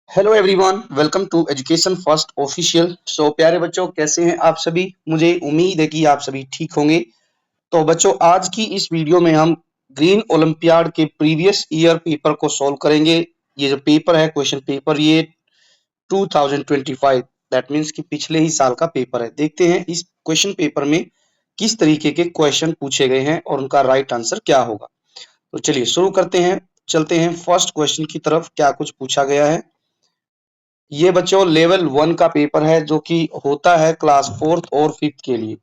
Hello everyone, welcome to education first official. So प्यारे बच्चों, कैसे हैं आप सभी? मुझे उम्मीद है कि आप सभी ठीक होंगे। तो बच्चों, आज की इस वीडियो में हम ग्रीन ओलंपियाड के प्रीवियस ईयर पेपर को सॉल्व करेंगे। ये जो पेपर है, क्वेश्चन पेपर, ये 2025, दैट मीन्स कि पिछले ही साल का पेपर है। देखते हैं इस क्वेश्चन पेपर में किस तरीके के क्वेश्चन पूछे गए हैं और उनका राइट आंसर क्या होगा। तो चलिए शुरू करते हैं। चलते हैं फर्स्ट क्वेश्चन की तरफ। क्या कुछ पूछा गया है? ये बच्चों लेवल 1 का पेपर है जो कि होता है क्लास 4th और 5th के लिए।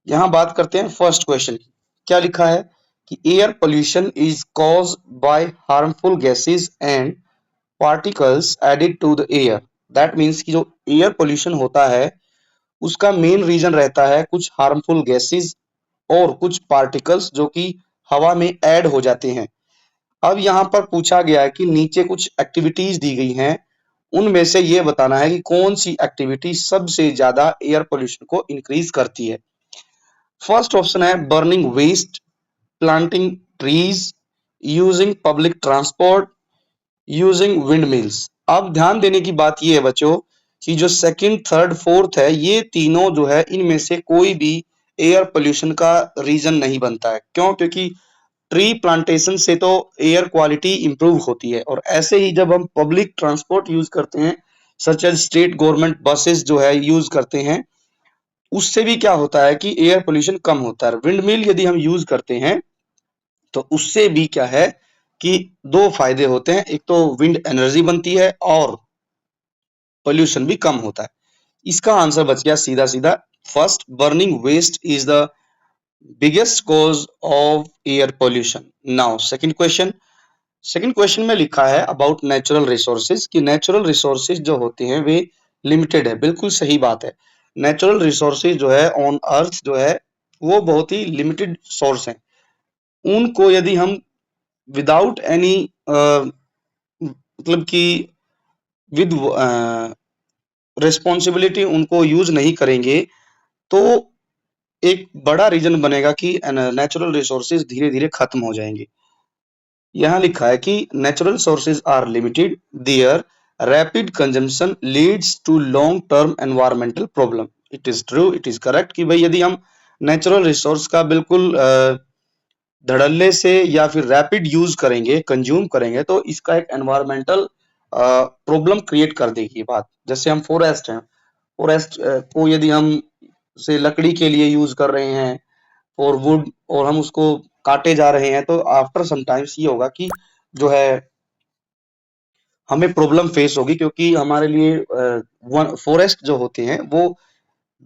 यहाँ बात करते हैं फर्स्ट क्वेश्चन की। क्या लिखा है कि air pollution is caused by harmful gases and particles added to the air. That means कि जो एयर पोल्यूशन होता है उसका मेन रीजन रहता है कुछ हार्मफुल गैसेस और कुछ पार्टिकल्स जो कि हवा में ऐड हो जाते हैं। अब यहाँ पर पूछा गया है कि नीचे कुछ एक्टिविटीज दी गई हैं, उनमें से ये बताना है कि कौन सी एक्टिविटी सबसे ज्यादा एयर पोल्यूशन को इंक्रीज करती है। फर्स्ट ऑप्शन है burning waste, planting trees, using public transport, using windmills. अब ध्यान देने की बात यह है बच्चों कि जो सेकंड, थर्ड, फोर्थ है, ये तीनों जो है इनमें से कोई भी एयर पोल्यूशन का रीजन नहीं बनता है। क्यों? क्योंकि ट्री प्लांटेशन से तो एयर क्वालिटी इंप्रूव होती है, और ऐसे ही जब हम पब्लिक ट्रांसपोर्ट यूज करते हैं, such as state government buses जो है यूज करते हैं, उससे भी क्या होता है कि एयर पोल्यूशन कम होता है। विंड मिल यदि हम यूज करते हैं तो उससे भी क्या है कि दो फायदे होते हैं। एक तो विंड एनर्जी बनती है और पोल्यूशन भी कम होता है। इसका आंसर बच गया सीधा सीधा first, burning waste is the biggest cause of air pollution. Now second question में लिखा है अबाउट नेचुरल रिसोर्सेज कि नेचुरल रिसोर्सेज जो होते हैं वे लिमिटेड है। बिल्कुल सही बात है। नेचुरल रिसोर्सेज जो है ऑन अर्थ जो है वो बहुत ही लिमिटेड सोर्स हैं। उनको यदि हम विदाउट एनी मतलब कि विद रिस्पॉन्सिबिलिटी उनको यूज नहीं करेंगे तो एक बड़ा रीजन बनेगा कि नेचुरल रिसोर्सेज धीरे धीरे खत्म हो जाएंगे। यहाँ लिखा है कि natural sources are limited, their rapid consumption leads to long term environmental problem. It is true, it is correct कि भाई यदि हम नेचुरल रिसोर्स का बिल्कुल धड़ल्ले से या फिर रैपिड यूज करेंगे, कंज्यूम करेंगे, तो इसका एक एनवायरमेंटल प्रॉब्लम क्रिएट कर देगी बात। जैसे हम फॉरेस्ट हैं, फॉरेस्ट को यदि हम से लकड़ी के लिए यूज कर रहे हैं और वुड, और हम उसको काटे जा रहे हैं, तो आफ्टर सम टाइम्स ये होगा कि जो है हमें प्रॉब्लम फेस होगी, क्योंकि हमारे लिए फॉरेस्ट जो होते हैं वो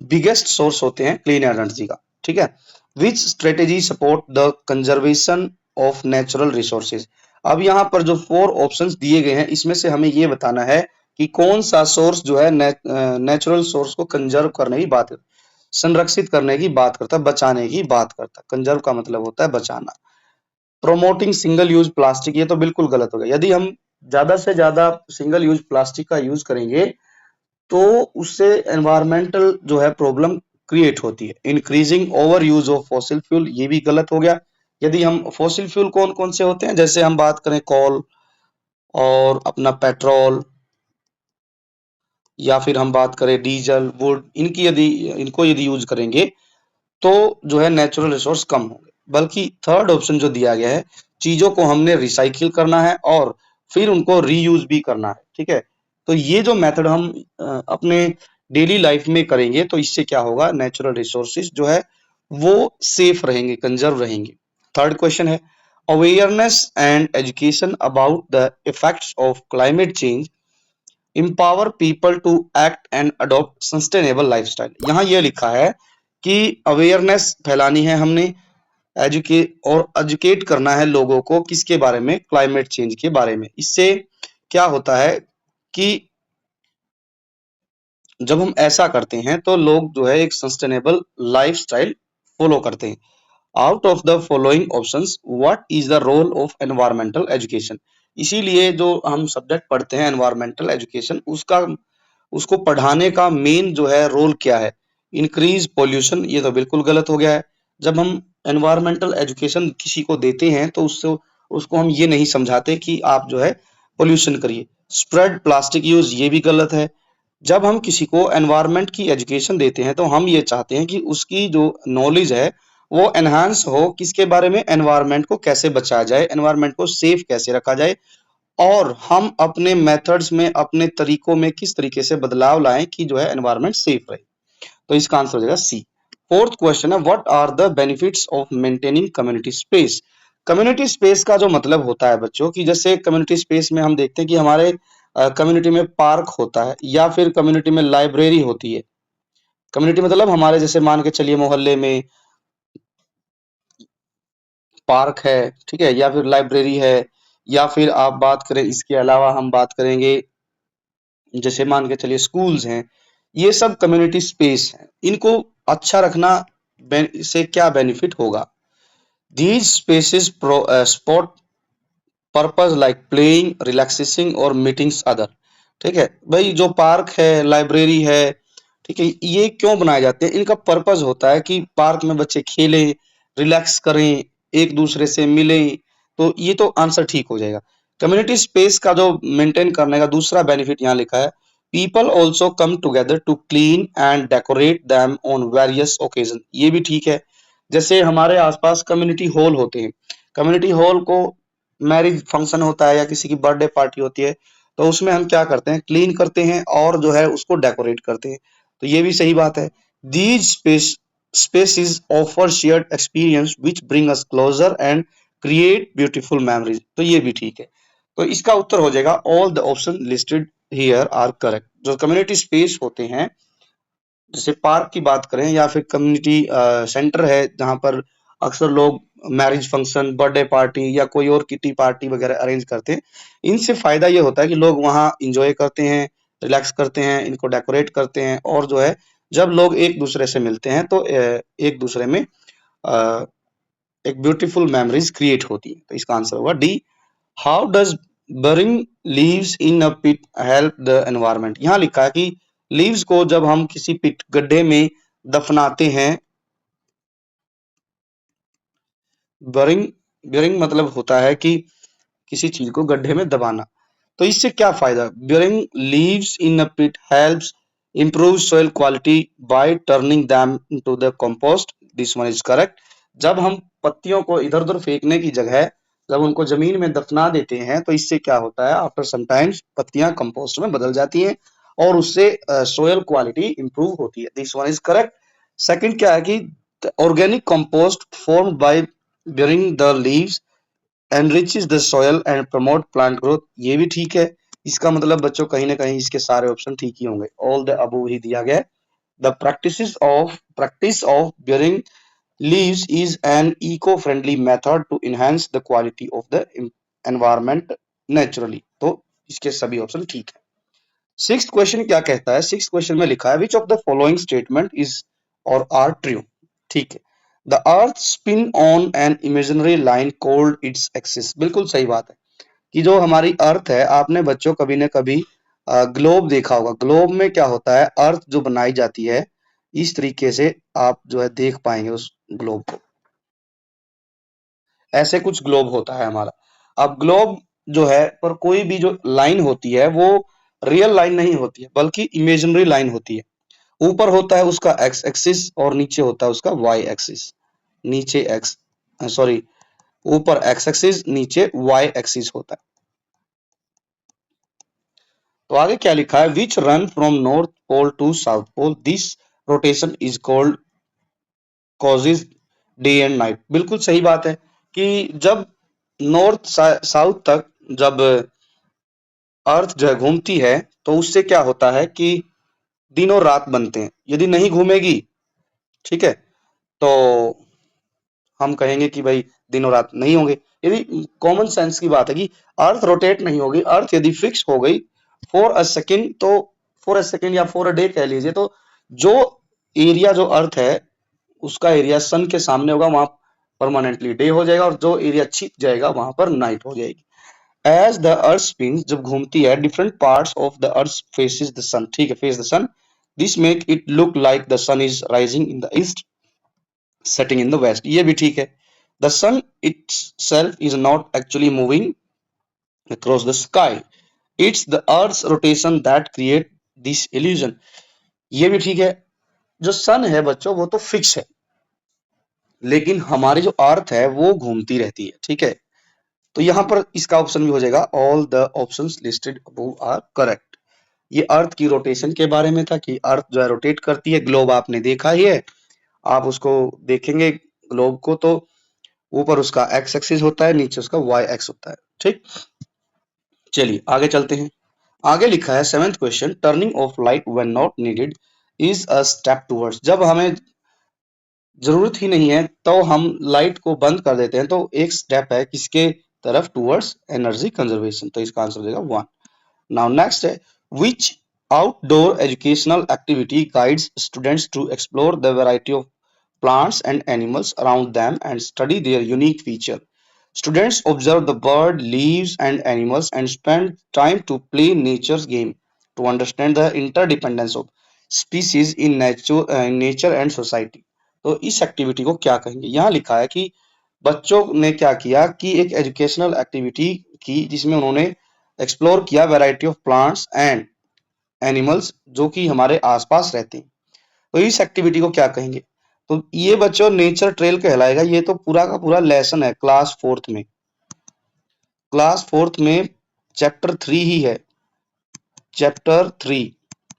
बिगेस्ट सोर्स होते हैं क्लीन एनर्जी का। ठीक है। Which strategy support the conservation of natural resources. अब यहाँ पर जो 4 ऑप्शंस दिए गए हैं इसमें से हमें ये बताना है कि कौन सा सोर्स जो है नेचुरल सोर्स को कंजर्व करने की बात करता है, संरक्षित करने की बात करता है, बचाने की बात करता है। कंजर्व का मतलब होता है बचाना। प्रोमोटिंग सिंगल यूज प्लास्टिक, ये तो बिल्कुल गलत हो गया। यदि हम ज्यादा से ज्यादा सिंगल यूज प्लास्टिक का यूज करेंगे तो उससे एनवायरमेंटल जो है प्रॉब्लम क्रिएट होती है। Increasing over use of fossil fuel, ये भी गलत हो गया। यदि हम फॉसिल फ्यूल कौन कौन से होते हैं, जैसे हम बात करें कोल और अपना पेट्रोल, या फिर हम बात करें डीजल, वुड, इनको यदि यूज करेंगे तो जो है नेचुरल रिसोर्स कम होंगे। बल्कि थर्ड ऑप्शन जो दिया गया है, चीजों को हमने रिसाइकिल करना है और फिर उनको रीयूज भी करना है। ठीक है। तो ये जो मेथड हम अपने डेली लाइफ में करेंगे तो इससे क्या होगा, नेचुरल रिसोर्सेज जो है वो सेफ रहेंगे, कंजर्व रहेंगे। थर्ड क्वेश्चन है awareness and education about the effects of climate change empower people to act and adopt sustainable lifestyle। यहाँ ये लिखा है कि अवेयरनेस फैलानी है हमने, एजुकेट करना है लोगों को किसके बारे में, क्लाइमेट चेंज के बारे में। इससे क्या होता है कि जब हम ऐसा करते हैं तो लोग जो है एक सस्टेनेबल लाइफस्टाइल फॉलो करते हैं। Out of the following options what is the role of environmental education. इसीलिए जो हम सब्जेक्ट पढ़ते हैं एनवायरमेंटल एजुकेशन, उसका उसको पढ़ाने का मेन जो है रोल क्या है, इंक्रीज पोल्यूशन, ये तो बिल्कुल गलत हो गया है। जब हम एनवायरमेंटल एजुकेशन किसी को देते हैं तो उससे उसको हम ये नहीं समझाते कि आप जो है पोल्यूशन करिए। स्प्रेड प्लास्टिक यूज, ये भी गलत है। जब हम किसी को एनवायरनमेंट की एजुकेशन देते हैं तो हम ये चाहते हैं कि उसकी जो नॉलेज है वो एनहांस हो, किसके बारे में, एनवायरनमेंट को कैसे बचाया जाए, एनवायरनमेंट को सेफ कैसे रखा जाए, और हम अपने मेथड्स में, अपने तरीकों में किस तरीके से बदलाव लाएं कि जो है एनवायरनमेंट सेफ रहे। तो इसका आंसर हो जाएगा सी। फोर्थ क्वेश्चन है, what are the benefits of maintaining community space. Community space का जो मतलब होता है बच्चों की, जैसे कम्युनिटी स्पेस में हम देखते हैं कि हमारे कम्युनिटी में पार्क होता है या फिर कम्युनिटी में लाइब्रेरी होती है। कम्युनिटी मतलब हमारे, जैसे मान के चलिए मोहल्ले में पार्क है, ठीक है, या फिर लाइब्रेरी है, या फिर आप बात करें इसके अलावा हम बात करेंगे जैसे मान के चलिए स्कूल्स हैं। ये सब कम्युनिटी स्पेस हैं। इनको अच्छा रखना से क्या बेनिफिट होगा? These spaces spot purpose like playing, relaxing और मीटिंग्स अदर। ठीक है भाई, जो पार्क है, लाइब्रेरी है, ठीक है, ये क्यों बनाए जाते हैं? इनका पर्पस होता है कि पार्क में बच्चे खेलें, रिलैक्स करें, एक दूसरे से मिलें। तो ये तो आंसर ठीक हो जाएगा। कम्युनिटी स्पेस का जो मेंटेन करने का दूसरा बेनिफिट यहाँ लिखा है, people also come together to clean and decorate them on various occasion. ये भी ठीक है। जैसे हमारे आसपास कम्युनिटी हॉल होते हैं, कम्युनिटी हॉल को मैरिज फंक्शन होता है या किसी की बर्थडे पार्टी होती है तो उसमें हम क्या करते हैं, क्लीन करते हैं और जो है उसको डेकोरेट करते हैं। तो ये भी सही बात है। These spaces offer shared experience which bring us closer and create beautiful memories. तो ये भी ठीक है। तो इसका उत्तर हो जाएगा all the option listed here are correct. जो कम्युनिटी स्पेस होते हैं, जैसे पार्क की बात करें या फिर कम्युनिटी सेंटर है जहां पर अक्सर लोग मैरिज फंक्शन, बर्थडे पार्टी या कोई और किटी पार्टी वगैरह अरेंज करते हैं, इनसे फायदा ये होता है कि लोग वहाँ इंजॉय करते हैं, रिलैक्स करते हैं, इनको डेकोरेट करते हैं, और जो है जब लोग एक दूसरे से मिलते हैं तो एक दूसरे में अ, एक ब्यूटीफुल मेमोरीज क्रिएट होती है। तो इसका आंसर होगा D. How does burying leaves in a pit help the environment. यहाँ लिखा है कि लीव्स को जब हम किसी पिट, गड्ढे में दफनाते हैं, बरिंग, बरिंग मतलब होता है कि किसी चीज को गड्ढे में दबाना। तो इससे क्या फायदा? Burying leaves in a pit helps improve soil quality by turning them into the compost. This one is correct. जब हम पत्तियों को इधर उधर फेंकने की जगह जब उनको जमीन में दफना देते हैं तो इससे क्या होता है, आफ्टर सम टाइम्स पत्तियां कंपोस्ट में बदल जाती हैं और उससे सोयल क्वालिटी इंप्रूव होती है। This one is correct. Second क्या है कि organic compost formed by bearing the leaves enriches the soil and promote plant growth. ये भी ठीक है। इसका मतलब बच्चों कहीं ना कहीं इसके सारे ऑप्शन ठीक ही होंगे। ऑल द अबव ही दिया गया है। The practice of burying leaves is an eco friendly method to enhance the quality of the environment naturally. तो इसके सभी ऑप्शन ठीक है। सिक्स्थ क्वेश्चन क्या कहता है? सिक्स्थ क्वेश्चन में लिखा है विच of the following statement is और आर ट्रू। ठीक है। The earth spin on an imaginary line called its axis. बिल्कुल सही बात है कि जो हमारी अर्थ है, आपने बच्चों कभी न कभी ग्लोब देखा होगा। ग्लोब में क्या होता है, अर्थ जो बनाई जाती है इस तरीके से आप जो है देख पाएंगे उस ग्लोब को। ऐसे कुछ ग्लोब होता है हमारा। अब ग्लोब जो है पर कोई भी जो लाइन होती है वो रियल लाइन नहीं होती है बल्कि इमेजिनरी लाइन होती है। ऊपर होता है उसका एक्स एक्सिस और नीचे होता है उसका वाई एक्सिस। नीचे एक्स सॉरी ऊपर एक्स एक्सिस, नीचे वाई एक्सिस होता है। तो आगे क्या लिखा है, which run from north pole to south pole, this rotation is called causes day and night. बिल्कुल सही बात है कि जब नॉर्थ साउथ तक जब अर्थ जो है घूमती है तो उससे क्या होता है कि दिन और रात बनते हैं। यदि नहीं घूमेगी, ठीक है, तो हम कहेंगे कि भाई दिन और रात नहीं होंगे। यदि कॉमन सेंस की बात है कि अर्थ रोटेट नहीं होगी, अर्थ यदि फिक्स हो गई फॉर अ सेकेंड, तो फॉर अ सेकेंड या फॉर अ डे कह लीजिए, तो जो एरिया जो अर्थ है उसका एरिया सन के सामने होगा वहां परमानेंटली डे हो जाएगा, और जो एरिया छिप जाएगा वहां पर नाइट हो जाएगी। एज द अर्थ स्पिन, जब घूमती है, different parts of the earth faces the sun. ठीक है, face the sun, this make it look like the sun is rising in the east, setting in the west. ये भी ठीक है। The sun itself is not actually moving across the sky. It's the earth rotation that create this illusion. ये भी ठीक है। जो सन है बच्चों वो तो फिक्स है, लेकिन हमारी जो अर्थ है वो घूमती रहती है, ठीक है। तो यहाँ पर इसका ऑप्शन भी हो जाएगा, all the options listed above are correct. ये अर्थ की रोटेशन के बारे में था कि अर्थ जो है रोटेट करती है। ग्लोब आपने देखा ही है, आप उसको देखेंगे ग्लोब को तो ऊपर उसका एक्स एक्सिस होता है, नीचे उसका वाई एक्स होता है, ठीक। चलिए आगे चलते हैं। आगे लिखा है seventh question, turning of light when not needed is a step towards. जब हमें जरूरत ही नहीं है तो हम लाइट को बंद कर देते हैं, तो एक स्टेप है किसके तरफ, टूवर्ड्स एनर्जी कंजर्वेशन। तो इसका आंसर हो जाएगा 1। नाउ नेक्स्ट है, which outdoor educational activity guides students to explore the variety of plants and animals around them and study their unique feature. Students observe the bird, leaves, and animals and spend time to play nature's game to understand the interdependence of species in nature and society. तो इस activity को क्या कहेंगे? यहाँ लिखा है कि बच्चों ने क्या किया कि एक एजुकेशनल एक्टिविटी की जिसमें उन्होंने एक्सप्लोर किया variety of plants and animals जो कि हमारे आसपास रहते हैं। तो इस एक्टिविटी को क्या कहेंगे? तो ये बच्चों नेचर ट्रेल कहलाएगा। ये तो पूरा का पूरा लेसन है क्लास फोर्थ में। क्लास फोर्थ में चैप्टर 3 ही है, चैप्टर 3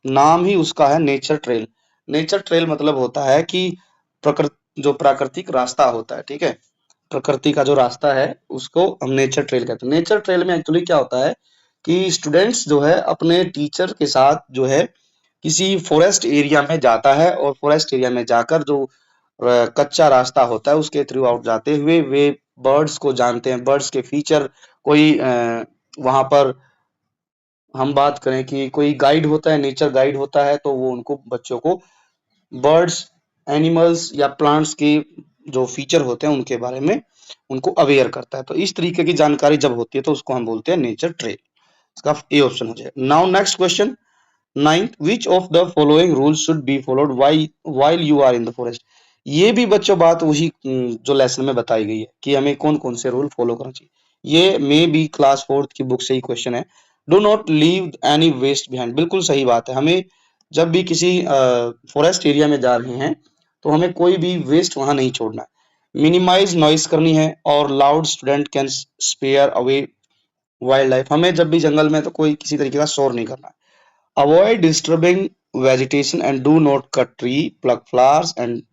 नाम ही उसका है नेचर ट्रेल। नेचर ट्रेल मतलब होता है कि प्रकृति जो प्राकृतिक रास्ता होता है, ठीक है, प्रकृति का जो रास्ता है उसको हम नेचर ट्रेल कहते हैं। नेचर ट्रेल में एक्चुअली क्या होता है कि स्टूडेंट्स जो है अपने टीचर के साथ जो है किसी फॉरेस्ट एरिया में जाता है और फॉरेस्ट एरिया में जाकर जो कच्चा रास्ता होता है उसके थ्रू आउट जाते हुए वे बर्ड्स को जानते हैं, बर्ड्स के फीचर। कोई वहां पर हम बात करें कि कोई गाइड होता है, नेचर गाइड होता है, तो वो उनको बच्चों को बर्ड्स, एनिमल्स या प्लांट्स के जो फीचर होते हैं उनके बारे में उनको अवेयर करता है। तो इस तरीके की जानकारी जब होती है तो उसको हम बोलते हैं नेचर ट्रेल। इसका ए ऑप्शन हो जाएगा। Now next question, ninth, which of the following rules should be followed while you are in the forest. ये भी बच्चों बात वही जो लेसन में बताई गई है कि हमें कौन कौन से रूल फॉलो करना चाहिए। ये मे बी क्लास फोर्थ की बुक से ही क्वेश्चन है। Do not leave any waste behind, बिल्कुल सही बात है। हमें जब भी किसी फॉरेस्ट एरिया में जा रहे हैं तो हमें कोई भी वेस्ट वहां नहीं छोड़ना है। मिनिमाइज नॉइस करनी है और loud student can spare away wildlife. हमें जब भी जंगल में तो कोई किसी तरीके का शोर नहीं करना है। Avoid disturbing vegetation and do not cut tree, pluck flowers and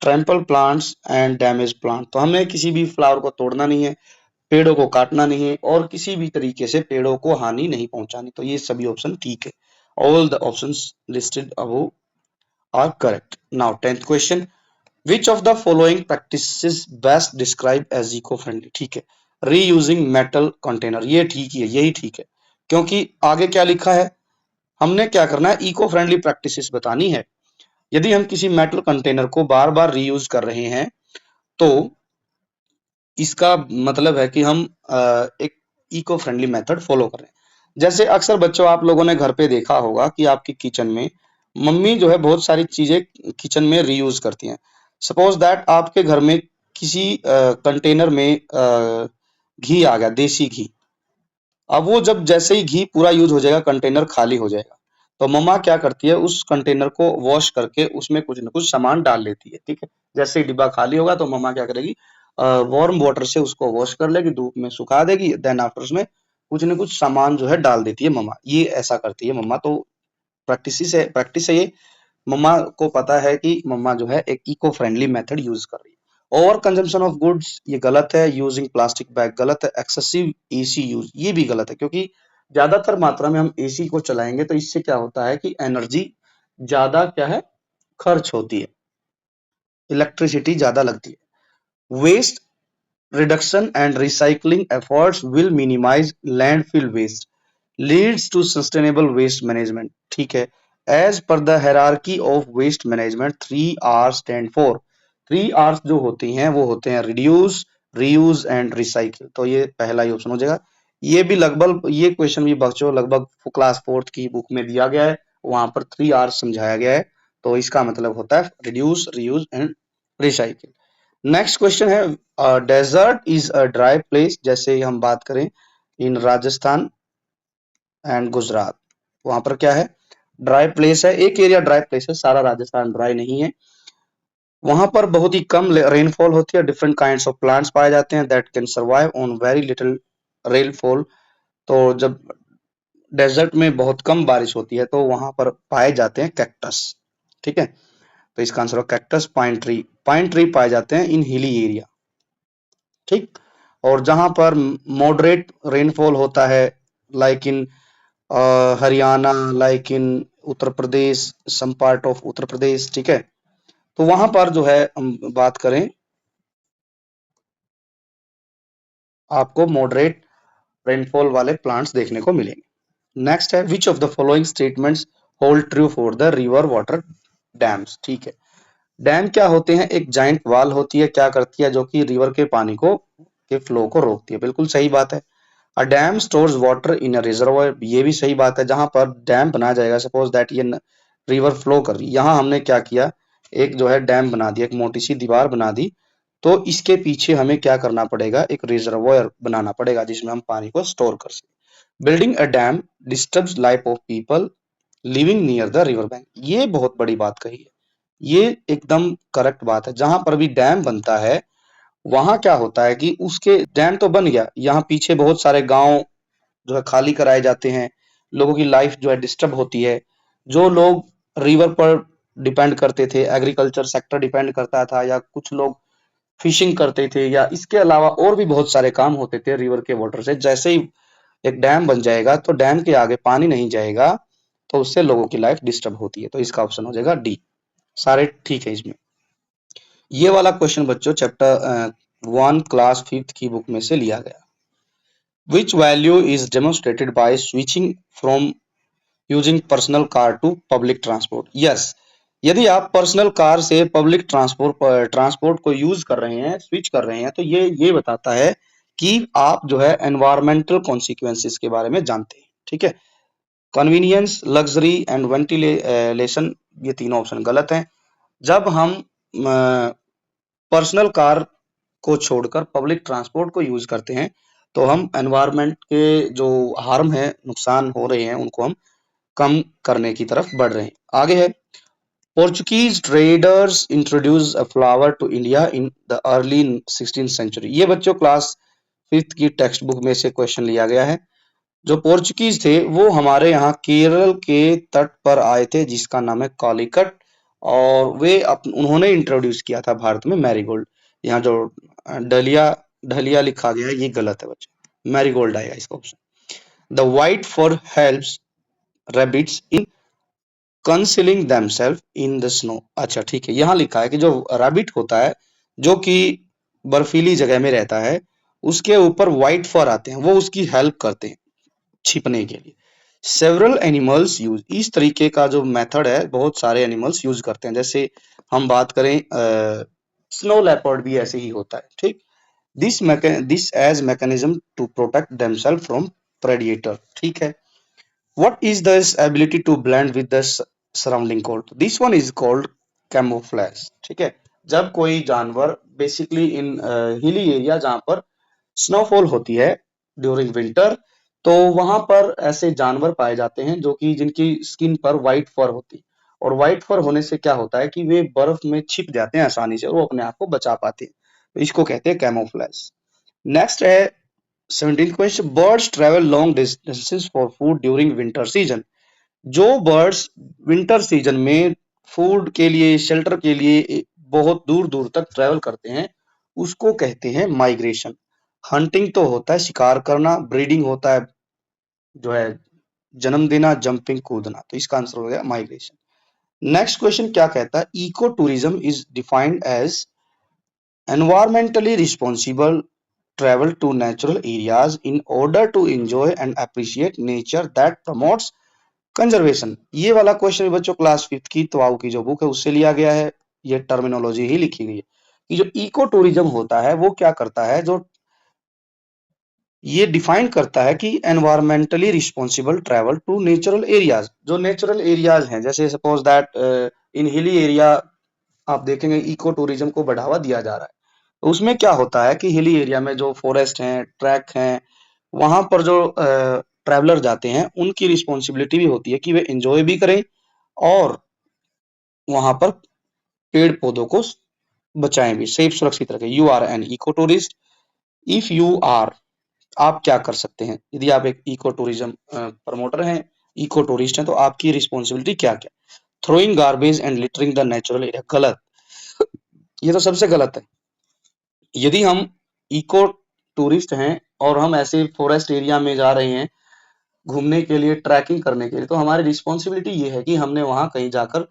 trample plants and damage plant। तो हमें किसी भी फ्लावर को तोड़ना नहीं है, पेड़ों को काटना नहीं है और किसी भी तरीके से पेड़ों को हानि नहीं पहुंचानी। तो ये सभी ऑप्शन ठीक है। All the options listed above are correct. Now 10th question, which of the following practices best describe as eco-friendly? ठीक है, रीयूजिंग मेटल कंटेनर, ये ठीक ही है, यही ठीक है। क्योंकि आगे क्या लिखा है, हमने क्या करना है, इको फ्रेंडली प्रैक्टिसेस बतानी है। यदि हम किसी मेटल कंटेनर को बार बार रीयूज कर रहे हैं तो इसका मतलब है कि हम एक इको फ्रेंडली मेथड फॉलो कर रहे हैं। जैसे अक्सर बच्चों आप लोगों ने घर पे देखा होगा कि आपकी किचन में मम्मी जो है बहुत सारी चीजें किचन में रीयूज करती हैं। सपोज दैट आपके घर में किसी कंटेनर में घी आ गया, देसी घी। अब वो जब जैसे ही घी पूरा यूज हो जाएगा, कंटेनर खाली हो जाएगा, तो मम्मा क्या करती है, उस कंटेनर को वॉश करके उसमें कुछ न कुछ सामान डाल लेती है, ठीक है। जैसे ही डिब्बा खाली होगा तो मम्मा क्या करेगी, वार्म वाटर से उसको वॉश कर लेगी, धूप में सुखा देगी, देन आफ्टर उसमें कुछ न कुछ सामान जो है डाल देती है मम्मा। ये ऐसा करती है मम्मा। तो प्रैक्टिस है ये। मम्मा को पता है कि मम्मा जो है एक इको फ्रेंडली मेथड यूज कर रही है। ओवर कंजम्पशन ऑफ गुड्स, ये गलत है। यूजिंग प्लास्टिक बैग गलत है। एक्सेसिव एसी यूज, ये भी गलत है, क्योंकि ज्यादातर मात्रा में हम एसी को चलाएंगे तो इससे क्या होता है कि एनर्जी ज्यादा क्या है, खर्च होती है, इलेक्ट्रिसिटी ज्यादा लगती है। Waste reduction and recycling efforts will minimise landfill waste, leads to sustainable waste management, ठीक है। As per the hierarchy of waste management 3R stand for. 3R जो होती हैं वो होते हैं रिड्यूस, रीयूज एंड रिसाइकिल। तो ये पहला ही ऑप्शन हो जाएगा। ये भी लगभग, ये क्वेश्चन भी बच्चों लगभग क्लास फोर्थ की बुक में दिया गया है, वहां पर 3R समझाया गया है। तो इसका मतलब होता है reduce, reuse and recycle. Next question है, desert is a dry place. जैसे हम बात करें इन राजस्थान, एंड गुजरात। वहां पर क्या है, ड्राई प्लेस है, एक एरिया ड्राई प्लेस है, सारा राजस्थान ड्राई नहीं है। वहां पर बहुत ही कम रेनफॉल होती है, डिफरेंट काइंड्स ऑफ प्लांट्स पाए जाते हैं that can survive on very little rainfall. तो जब डेजर्ट में बहुत कम बारिश होती है तो वहां पर पाए जाते हैं कैक्टस। ठीक है, तो इसका आंसर हो कैक्टस। पाइन ट्री पाए जाते हैं इन हिली एरिया। ठीक, और जहां पर मॉडरेट रेनफॉल होता है, like in Haryana, like in Uttar Pradesh, some part of Uttar Pradesh, ठीक है, तो वहां पर जो है हम बात करें, आपको मॉडरेट रेनफॉल वाले प्लांट्स देखने को मिलेंगे। नेक्स्ट है विच of the following statements hold true for the river water dams. ठीक है, डैम क्या होते हैं, एक जाइंट वाल होती है, क्या करती है, जो कि रिवर के पानी को के फ्लो को रोकती है, बिल्कुल सही बात है। A dam stores water in a reservoir, ये भी सही बात है। जहां पर डैम बनाया जाएगा, सपोज दैट ये रिवर फ्लो कर रही है, यहाँ हमने क्या किया, एक जो है डैम बना दिया, एक मोटी सी दीवार बना दी, तो इसके पीछे हमें क्या करना पड़ेगा, एक रिजर्वायर बनाना पड़ेगा जिसमें हम पानी को स्टोर कर सकें। Building a dam disturbs life of people living near the river bank, ये बहुत बड़ी बात कही है, ये एकदम करेक्ट बात है। जहां पर भी डैम बनता है वहां क्या होता है कि उसके डैम तो बन गया, यहाँ पीछे बहुत सारे गांव जो है खाली कराए जाते हैं, लोगों की लाइफ जो है डिस्टर्ब होती है। जो लोग रिवर पर डिपेंड करते थे, एग्रीकल्चर सेक्टर डिपेंड करता था, या कुछ लोग फिशिंग करते थे, या इसके अलावा और भी बहुत सारे काम होते थे रिवर के वाटर से। जैसे ही एक डैम बन जाएगा तो डैम के आगे पानी नहीं जाएगा, तो उससे लोगों की लाइफ डिस्टर्ब होती है। तो इसका ऑप्शन हो जाएगा डी, सारे ठीक है इसमें। ये वाला क्वेश्चन बच्चों चैप्टर 1 क्लास 5th की बुक में से लिया गया। Which value is demonstrated by switching from using personal car to public transport? Yes, यदि आप पर्सनल कार से पब्लिक ट्रांसपोर्ट को यूज कर रहे हैं, स्विच कर रहे हैं, तो ये बताता है कि आप जो है एनवायरमेंटल कॉन्सिक्वेंसेस के बारे में जानते हैं। ठीक है, कन्वीनियंस, लग्जरी एंड वेंटिलेशन, ये तीनों ऑप्शन गलत हैं। जब हम पर्सनल कार को छोड़कर पब्लिक ट्रांसपोर्ट को यूज करते हैं तो हम एनवायरनमेंट के जो हार्म है, नुकसान हो रहे हैं, उनको हम कम करने की तरफ बढ़ रहे हैं। आगे है Portuguese traders introduce a flower to India in the early 16th century. ये बच्चों क्लास 5th की टेक्स्ट बुक में से क्वेश्चन लिया गया है। जो पोर्चुगीज थे वो हमारे यहाँ केरल के तट पर आए थे, जिसका नाम है कालीकट, और उन्होंने इंट्रोड्यूस किया था भारत में मैरीगोल्ड। यहाँ जो डलिया ढलिया लिखा गया है ये गलत है बच्चों, मैरीगोल्ड आएगा इसका option. The white fur helps rabbits in concealing themselves in the snow. अच्छा ठीक है, यहाँ लिखा है कि जो रैबिट होता है जो कि बर्फीली जगह में रहता है, उसके ऊपर व्हाइट फर आते हैं, वो उसकी हेल्प करते हैं छिपने के लिए। सेवरल एनिमल्स यूज, इस तरीके का जो मेथड है बहुत सारे एनिमल्स यूज करते हैं। जैसे हम बात करें स्नो लेपर्ड भी ऐसे ही होता है। ठीक, this as mechanism to protect themselves from predator. ठीक है, what is this ability to blend with the surrounding cold? This one is called camouflage। ठीक है, जब कोई जानवर बेसिकली इन हिली एरिया जहां पर स्नोफॉल होती है ड्यूरिंग विंटर, तो वहां पर ऐसे जानवर पाए जाते हैं जो कि जिनकी स्किन पर व्हाइट फर होती है, और व्हाइट फर होने से क्या होता है कि वे बर्फ में छिप जाते हैं आसानी से और वो अपने आप को बचा पाते हैं, तो इसको कहते हैं कैमोफ्लेज। नेक्स्ट है 17th question, birds travel long distances for food during winter season. जो बर्ड्स विंटर सीजन में फूड के लिए, शेल्टर के लिए बहुत दूर दूर तक ट्रेवल करते हैं, उसको कहते हैं माइग्रेशन। हंटिंग तो होता है शिकार करना, ब्रीडिंग होता है जो है जन्म देना, जंपिंग कूदना, तो इसका आंसर हो गया माइग्रेशन। नेक्स्ट क्वेश्चन क्या कहता है, eco tourism is defined as environmentally responsible travel to natural areas in order to enjoy and appreciate nature that promotes conservation। ये वाला क्वेश्चन बच्चों क्लास 5th की तवाऊ की जो बुक है उससे लिया गया है, ये टर्मिनोलॉजी ही लिखी गई है कि जो इको टूरिज्म होता है वो क्या करता है, जो ये डिफाइन करता है कि environmentally responsible travel to natural areas. जो नेचुरल एरियाज हैं, जैसे suppose that in hilly area आप देखेंगे इको टूरिज्म को बढ़ावा दिया जा रहा है, तो उसमें क्या होता है कि हिली एरिया में जो फॉरेस्ट हैं, ट्रैक हैं, वहां पर जो ट्रैवलर जाते हैं उनकी रिस्पॉन्सिबिलिटी भी होती है कि वे एंजॉय भी करें और वहां पर पेड़ पौधों को बचाएं भी, सेफ सुरक्षित रखें। You are an eco tourist, if you are, आप क्या कर सकते हैं यदि आप एक इको टूरिज्म प्रमोटर हैं, इको टूरिस्ट हैं, तो आपकी रिस्पॉन्सिबिलिटी क्या क्या? Throwing garbage and littering the natural area, गलत, ये तो सबसे गलत है। यदि हम इको टूरिस्ट हैं और हम ऐसे फॉरेस्ट एरिया में जा रहे हैं घूमने के लिए, ट्रैकिंग करने के लिए, तो हमारी रिस्पॉन्सिबिलिटी ये है कि हमने वहां कहीं जाकर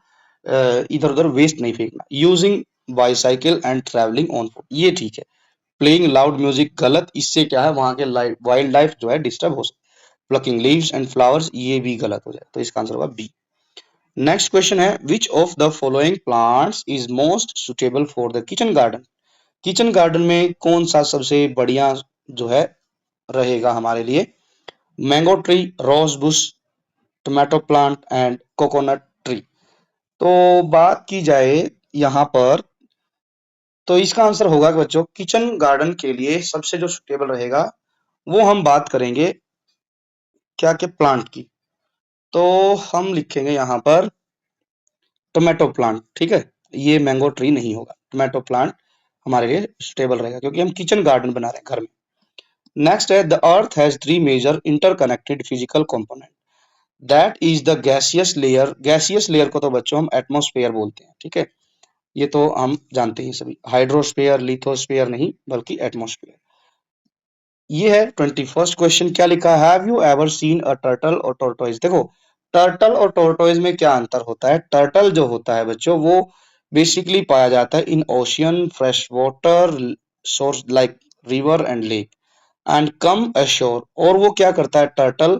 इधर उधर वेस्ट नहीं फेंकना। Using bicycle and travelling on foot, ये ठीक है। प्लेइंग लाउड म्यूजिक, गलत, इससे क्या है वहां के वाइल्ड लाइफ जो है डिस्टर्ब हो सकती है। प्लकिंग लीव्स एंड फ्लावर्स, ये भी गलत हो जाए, तो इसका आंसर होगा बी। नेक्स्ट क्वेश्चन है, विच of the following plants is most suitable for the kitchen garden? Kitchen garden में कौन सा सबसे बढ़िया जो है रहेगा हमारे लिए? Mango tree, rose bush, tomato plant and coconut tree. तो बात की जाए यहाँ पर, तो इसका आंसर होगा कि बच्चों किचन गार्डन के लिए सबसे जो सुटेबल रहेगा वो हम बात करेंगे क्या के प्लांट की। तो हम लिखेंगे यहाँ पर टोमेटो प्लांट, ठीक है। ये मैंगो ट्री नहीं होगा, टोमेटो प्लांट हमारे लिए सुटेबल रहेगा क्योंकि हम किचन गार्डन बना रहे हैं घर में। नेक्स्ट है, the earth has three major interconnected physical component, that is the gaseous layer. Gaseous layer को तो बच्चों हम एटमॉस्फेयर बोलते हैं, ठीक है, ये तो हम जानते हैं सभी। हाइड्रोस्फेयर, लिथोस्फेयर नहीं, बल्कि एटमॉस्फेयर। ये है 21st क्वेश्चन, क्या लिखा है, have you ever seen a turtle और टोर्टोइज? देखो, टर्टल और टोर्टोइज में क्या अंतर होता है? टर्टल जो होता है बच्चों वो बेसिकली पाया जाता है in ocean, fresh water source like river and lake and come ashore. और वो क्या करता है टर्टल,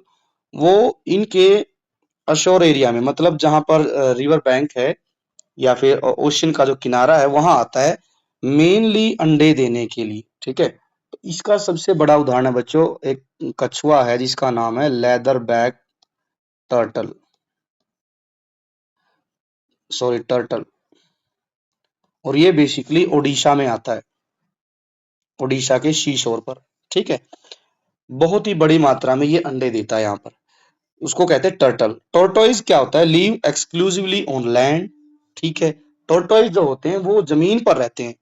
वो इनके अशोर एरिया में, मतलब जहां पर रिवर बैंक है या फिर ओशियन का जो किनारा है वहां आता है मेनली अंडे देने के लिए, ठीक है। तो इसका सबसे बड़ा उदाहरण है बच्चों एक कछुआ है जिसका नाम है leather back turtle, sorry turtle, और ये बेसिकली ओडिशा में आता है, ओडिशा के सी शोर पर, ठीक है। बहुत ही बड़ी मात्रा में ये अंडे देता है यहाँ पर, उसको कहते हैं टर्टल। टोर्टोइज क्या होता है, लीव एक्सक्लूसिवली ऑन लैंड, ठीक है। टोर्टोइज जो होते हैं वो जमीन पर रहते हैं,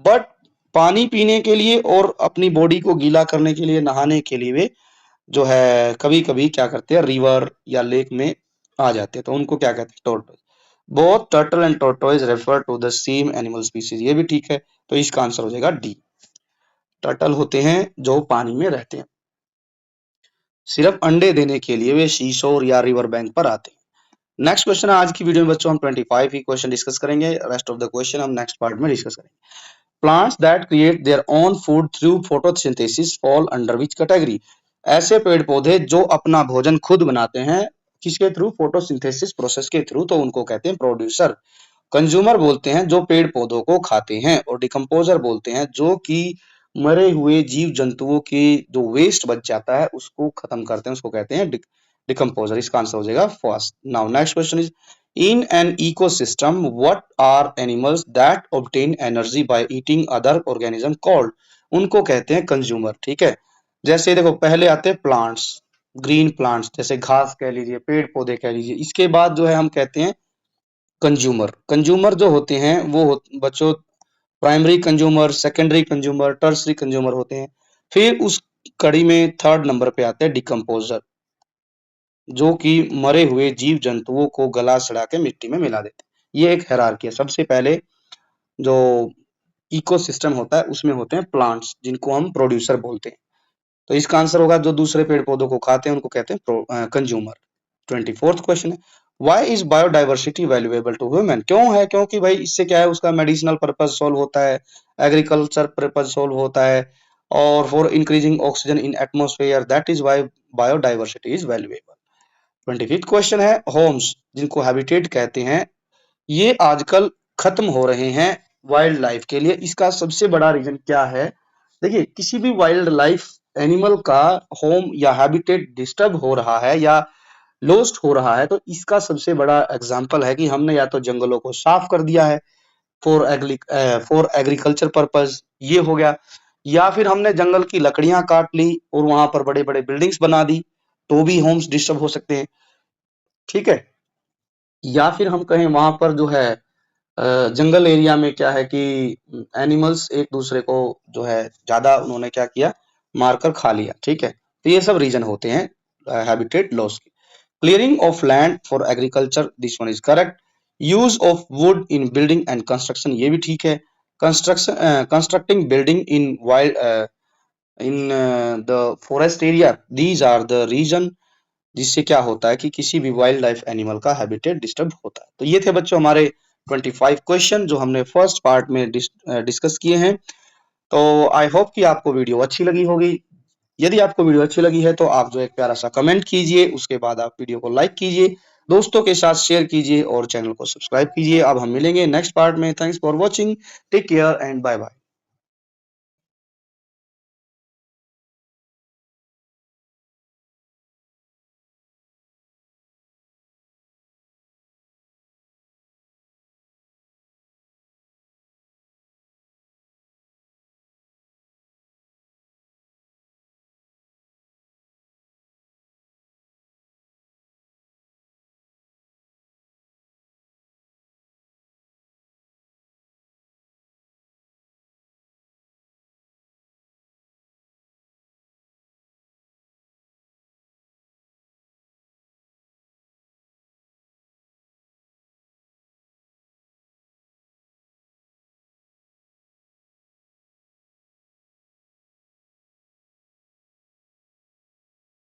बट पानी पीने के लिए और अपनी बॉडी को गीला करने के लिए, नहाने के लिए वे जो है कभी कभी क्या करते हैं रिवर या लेक में आ जाते हैं, तो उनको क्या कहते हैं tortoise. Both turtle and tortoise refer to the same animal species, ये भी ठीक है, तो इसका आंसर हो जाएगा डी। टर्टल होते हैं जो पानी में रहते हैं, सिर्फ अंडे देने के लिए वे शीशोर या रिवर बैंक पर आते हैं। नेक्स्ट क्वेश्चन है आज की वीडियो में बच्चों हम 25 ही क्वेश्चन डिस्कस करेंगे, रेस्ट ऑफ द क्वेश्चन हम नेक्स्ट पार्ट में डिस्कस करेंगे। Plants that create their own food through photosynthesis fall under which category? ऐसे पेड़ पौधे जो अपना भोजन खुद बनाते हैं, किसके थ्रू? फोटोसिंथेसिस प्रोसेस के थ्रू, तो उनको कहते हैं प्रोड्यूसर। कंज्यूमर बोलते हैं जो पेड़ पौधों को खाते हैं, और डिकम्पोजर बोलते हैं जो कि मरे हुए जीव जंतुओं की जो वेस्ट बच जाता है उसको खत्म करते हैं, उसको कहते हैं डिकम्पोजर। इसका आंसर हो जाएगा first. Now next question is, in an ecosystem what are animals that obtain energy by eating other organism called? उनको कहते हैं कंज्यूमर, ठीक है। जैसे देखो पहले आते हैं प्लांट्स, ग्रीन प्लांट्स जैसे घास कह लीजिए, पेड़ पौधे कह लीजिए, इसके बाद जो है हम कहते हैं कंज्यूमर। कंज्यूमर जो होते हैं वो बच्चों primary consumer, secondary consumer, tertiary consumer होते हैं। फिर उस कड़ी में थर्ड नंबर पे आते हैं डिकम्पोजर, जो कि मरे हुए जीव जंतुओं को गला सड़ा के मिट्टी में मिला देते हैं। ये एक हायरार्की है। सबसे पहले जो इकोसिस्टम होता है उसमें होते हैं प्लांट्स जिनको हम प्रोड्यूसर बोलते हैं, तो इसका आंसर होगा जो दूसरे पेड़ पौधों को खाते हैं उनको कहते हैं कंज्यूमर। 24th क्वेश्चन है, why is biodiversity valuable to human? क्यों है? क्योंकि भाई इससे क्या है उसका मेडिसिनल पर्पज सॉल्व होता है, एग्रीकल्चर पर्पज सॉल्व होता है, और for increasing oxygen in atmosphere, that is why biodiversity is valuable. 25th question है, होम्स जिनको हैबिटेट कहते हैं ये आजकल खत्म हो रहे हैं वाइल्ड लाइफ के लिए, इसका सबसे बड़ा रीजन क्या है? देखिए किसी भी वाइल्ड लाइफ एनिमल का होम या हैबिटेट डिस्टर्ब हो रहा है या लॉस्ट हो रहा है, तो इसका सबसे बड़ा एग्जांपल है कि हमने या तो जंगलों को साफ कर दिया है फॉर एग्रीकल्चर पर्पज, ये हो गया, या फिर हमने जंगल की लकड़ियां काट ली और वहां पर बड़े बड़े बिल्डिंग्स बना दी, तो भी होम्स डिस्टर्ब हो सकते हैं, ठीक है। या फिर हम कहें वहां पर जो है जंगल एरिया में क्या है कि एनिमल्स एक दूसरे को जो है ज्यादा उन्होंने क्या किया, मारकर खा लिया, ठीक है। तो ये सब रीजन होते हैं हैबिटेट लॉस के। Clearing of land for agriculture, this one is correct. Use of wood in building and construction, ये भी ठीक है। Construction constructing building in wild in the forest area, these are the reason जिससे क्या होता है कि किसी भी वाइल्ड लाइफ एनिमल का हैबिटेट डिस्टर्ब होता है। तो ये थे बच्चों हमारे 25 क्वेश्चन जो हमने फर्स्ट पार्ट में डिस्कस किए हैं। तो आई होप कि आपको वीडियो अच्छी लगी होगी। यदि आपको वीडियो अच्छी लगी है तो आप जो एक प्यारा सा कमेंट कीजिए, उसके बाद आप वीडियो को लाइक कीजिए, दोस्तों के साथ शेयर कीजिए और चैनल को सब्सक्राइब कीजिए। अब हम मिलेंगे नेक्स्ट पार्ट में। Thanks for watching, take care and bye bye.